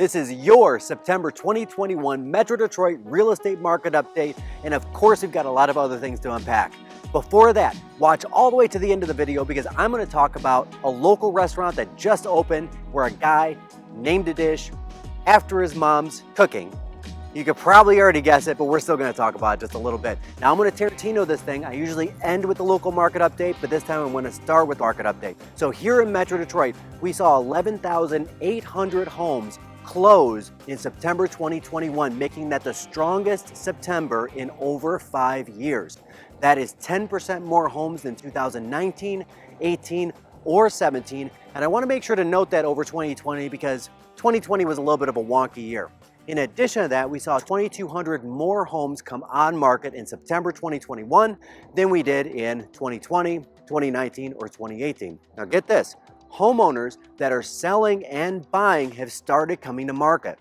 This is your September 2021 Metro Detroit real estate market update, and of course we've got a lot of other things to unpack. Before that, watch all the way to the end of the video because I'm going to talk about a local restaurant that just opened where a guy named a dish after his mom's cooking. You could probably already guess it, but we're still going to talk about it just a little bit. Now I'm going to Tarantino this thing. I usually end with the local market update, but this time I'm going to start with market update. So here in Metro Detroit, we saw 11,800 homes close in September 2021, making that the strongest September in over 5 years. That is 10% more homes than 2019, 18, or 17. And I want to make sure to note that over 2020 because 2020 was a little bit of a wonky year. In addition to that, we saw 2,200 more homes come on market in September 2021 than we did in 2020, 2019, or 2018. Now get this, homeowners that are selling and buying have started coming to market.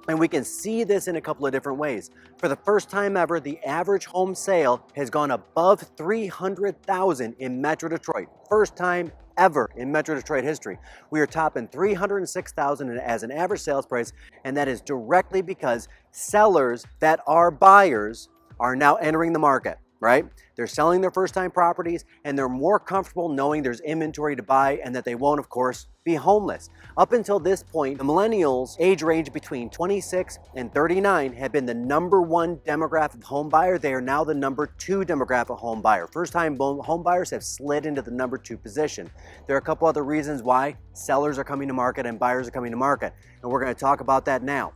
And we can see this in a couple of different ways. For the first time ever, the average home sale has gone above $300,000 in Metro Detroit. First time ever in Metro Detroit history. We are topping $306,000 as an average sales price, and that is directly because sellers that are buyers are now entering the market, right? They're selling their first-time properties, and they're more comfortable knowing there's inventory to buy and that they won't, of course, be homeless. Up until this point, the millennials, age range between 26 and 39, have been the #1 demographic home buyer. They are now the #2 demographic home buyer. First-time home buyers have slid into the #2 position. There are a couple other reasons why sellers are coming to market and buyers are coming to market, and we're going to talk about that now.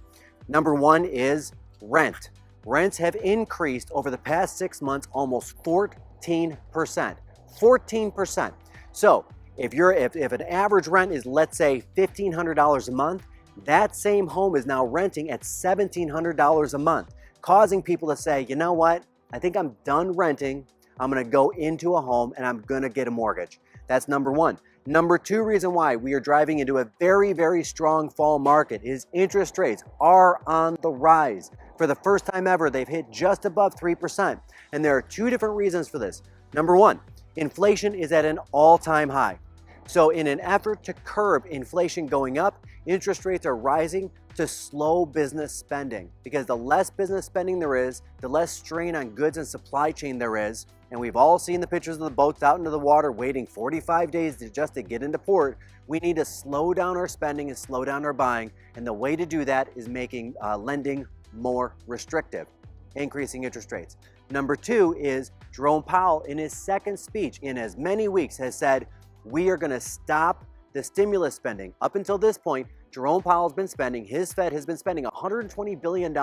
#1 is rent. Rents have increased over the past 6 months almost 14%. 14%. So if an average rent is, let's say, $1,500 a month, that same home is now renting at $1,700 a month, causing people to say, you know what, I think I'm done renting. I'm going to go into a home and I'm going to get a mortgage. That's #1. #2 reason why we are driving into a very, very strong fall market is interest rates are on the rise. For the first time ever, they've hit just above 3%. And there are two different reasons for this. #1, inflation is at an all-time high. So in an effort to curb inflation going up, interest rates are rising to slow business spending. Because the less business spending there is, the less strain on goods and supply chain there is. And we've all seen the pictures of the boats out into the water waiting 45 days just to get into port. We need to slow down our spending and slow down our buying. And the way to do that is making lending more restrictive, increasing interest rates. #2 is Jerome Powell, in his second speech in as many weeks, has said, we are going to stop the stimulus spending. Up until this point, Jerome Powell's been spending, his Fed has been spending $120 billion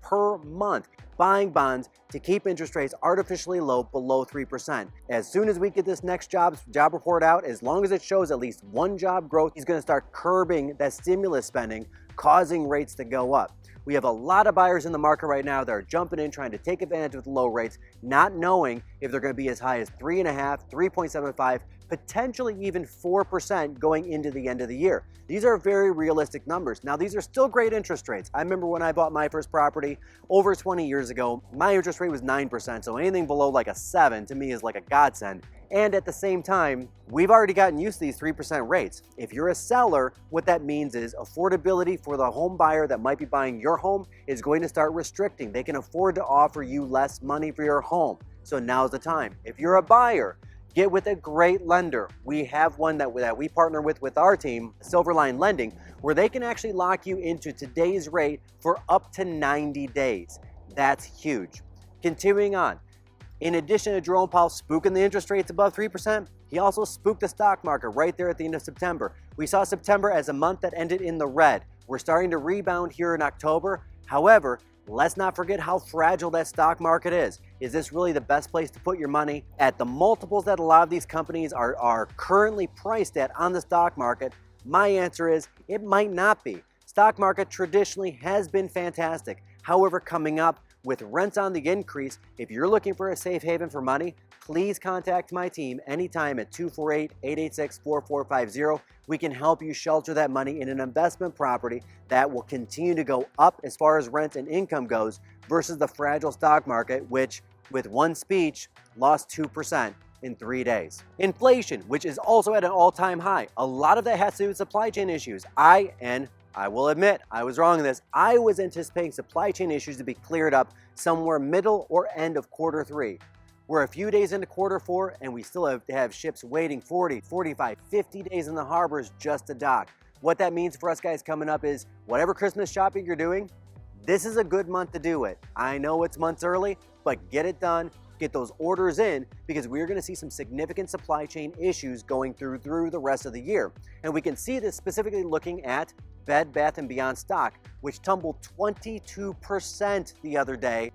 per month buying bonds to keep interest rates artificially low below 3%. As soon as we get this next job report out, as long as it shows at least one job growth, he's going to start curbing that stimulus spending, causing rates to go up. We have a lot of buyers in the market right now that are jumping in, trying to take advantage of the low rates, not knowing if they're going to be as high as 3.5, 3.75, potentially even 4% going into the end of the year. These are very realistic numbers. Now, these are still great interest rates. I remember when I bought my first property over 20 years ago, my interest rate was 9%, so anything below like a 7 to me is like a godsend. And at the same time, we've already gotten used to these 3% rates. If you're a seller, what that means is affordability for the home buyer that might be buying your home is going to start restricting. They can afford to offer you less money for your home. So now's the time. If you're a buyer, get with a great lender. We have one that we partner with our team, Silverline Lending, where they can actually lock you into today's rate for up to 90 days. That's huge. Continuing on. In addition to Jerome Powell spooking the interest rates above 3%, he also spooked the stock market right there at the end of September. We saw September as a month that ended in the red. We're starting to rebound here in October. However, let's not forget how fragile that stock market is. Is this really the best place to put your money? At the multiples that a lot of these companies are currently priced at on the stock market, my answer is it might not be. Stock market traditionally has been fantastic. However, coming up, with rents on the increase, if you're looking for a safe haven for money, please contact my team anytime at 248-886-4450. We can help you shelter that money in an investment property that will continue to go up as far as rent and income goes versus the fragile stock market, which with one speech lost 2% in 3 days. Inflation, which is also at an all-time high. A lot of that has to do with supply chain issues. I and I will admit, I was wrong in this. I was anticipating supply chain issues to be cleared up somewhere middle or end of quarter 3. We're a few days into quarter 4 and we still have ships waiting 40, 45, 50 days in the harbors just to dock. What that means for us guys coming up is whatever Christmas shopping you're doing, this is a good month to do it. I know it's months early, but get it done, get those orders in, because we're gonna see some significant supply chain issues going through the rest of the year. And we can see this specifically looking at Bed Bath & Beyond stock, which tumbled 22% the other day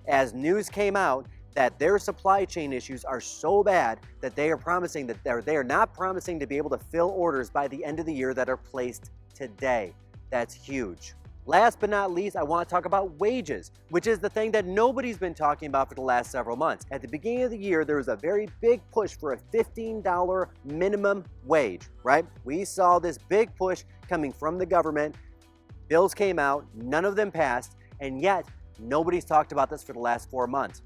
as news came out that their supply chain issues are so bad that they are promising that they are not promising to be able to fill orders by the end of the year that are placed today. That's huge. Last but not least, I want to talk about wages, which is the thing that nobody's been talking about for the last several months. At the beginning of the year, there was a very big push for a $15 minimum wage, right? We saw this big push coming from the government. Bills came out, none of them passed, and yet nobody's talked about this for the last 4 months.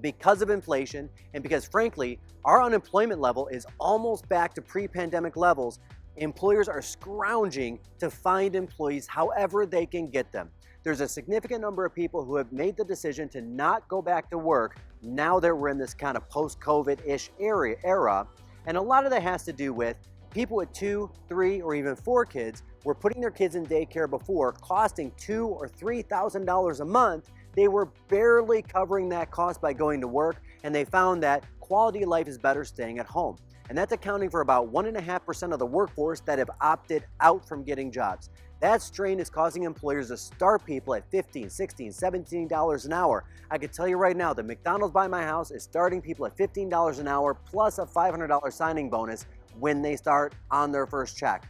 Because of inflation and because, frankly, our unemployment level is almost back to pre-pandemic levels, employers are scrounging to find employees however they can get them. There's a significant number of people who have made the decision to not go back to work now that we're in this kind of post-COVID-ish era. And a lot of that has to do with people with 2, 3, or even 4 kids were putting their kids in daycare before, costing $2,000 or $3,000 a month. They were barely covering that cost by going to work, and they found that quality of life is better staying at home. And that's accounting for about 1.5% of the workforce that have opted out from getting jobs. That strain is causing employers to start people at $15, $16, $17 an hour. I can tell you right now, the McDonald's by my house is starting people at $15 an hour plus a $500 signing bonus when they start on their first check.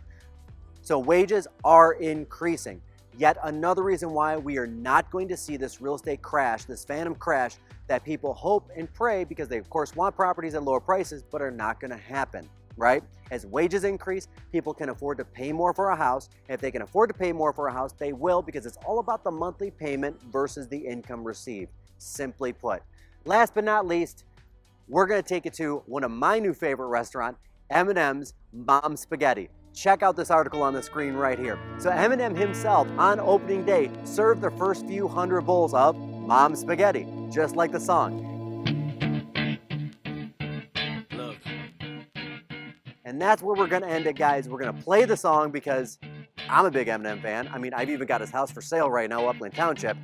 So wages are increasing. Yet another reason why we are not going to see this real estate crash, this phantom crash that people hope and pray, because they of course want properties at lower prices, but are not going to happen, right? As wages increase, people can afford to pay more for a house. And if they can afford to pay more for a house, they will, because it's all about the monthly payment versus the income received, simply put. Last but not least, we're going to take it to one of my new favorite restaurants, M&M's Mom Spaghetti. Check out this article on the screen right here. So M&M himself, on opening day, served the first few hundred bowls of Mom Spaghetti, just like the song. Look. And that's where we're gonna end it, guys. We're gonna play the song because I'm a big M&M fan. I mean, I've even got his house for sale right now, Upland Township.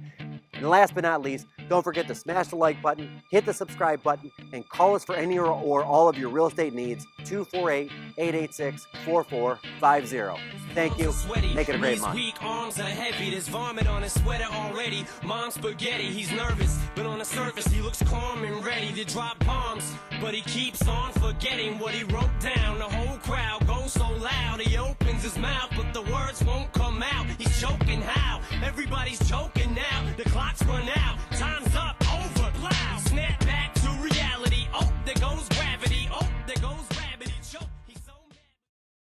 And last but not least, don't forget to smash the like button, hit the subscribe button, and call us for any or all of your real estate needs, 248-886-4450. Thank you. Make it a great month. Weak arms are heavy. There's vomit on his sweater already. Mom Spaghetti, he's nervous, but on the surface he looks calm and ready to drop bombs. But he keeps on forgetting what he wrote down. The whole crowd goes so loud. He opens his mouth, but the words won't come out. He's choking how? Everybody's choking now. The clock's run out.